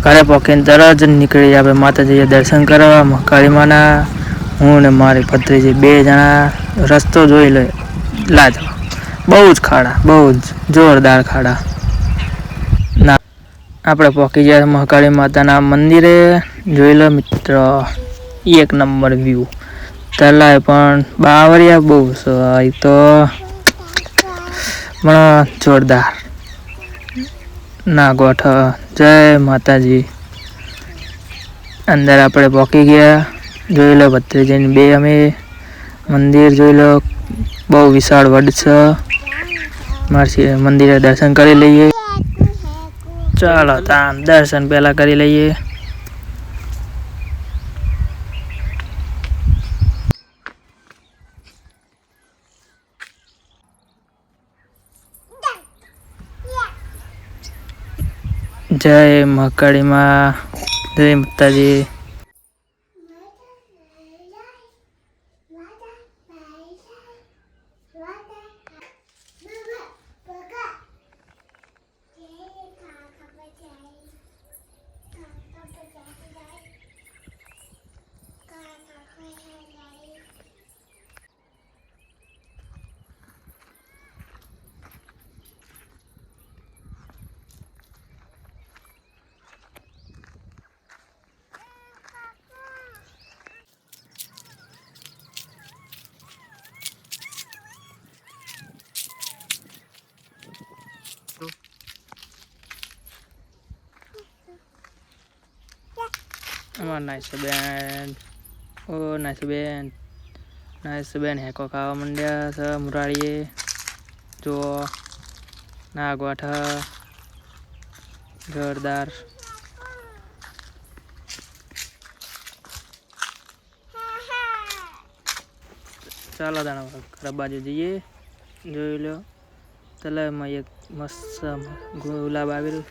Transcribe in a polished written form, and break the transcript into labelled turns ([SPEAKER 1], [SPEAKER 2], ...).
[SPEAKER 1] ઘરે પહોંચીને તરત જ નીકળી આપણે માતાજીએ દર્શન કરવા મહાકાળી માના. હું ને મારી ભત્રીજી 2 જણા રસ્તો જોઈ લે લાજો. બહુ જ ખાડા, બહુ જ જોરદાર ખાડા. ના આપણે પહોંચી ગયા મહાકાળી માતાના મંદિરે. જોઈ લો મિત્રો, એક નંબર વ્યૂ. તલાય પણ બાવરિયા બહુ છે તો પણ જોરદાર. ના ગોઠ જય માતાજી. અંદર આપણે પહોંચી ગયા. જોઈ લો ભત્રીજીને 2 અમે મંદિર જોઈ લો, બહુ વિશાળ વડ છે. મારી મંદિરે દર્શન કરી લઈએ. ચાલો તામ દર્શન પહેલા કરી લઈએ. જય મહાકાળી માં, જય માતાજી. અમાર નાઈસબેન, ઓ નાઈસબેન હેકો ખાવા માંડ્યા છે મુરારીએ. જો ના ગોઠા જોરદાર. ચાલો દાણા ઘર બાજુ જઈએ. જોઈ લો તલાવમાં એક મસ્ત ગુલાબ આવેલું.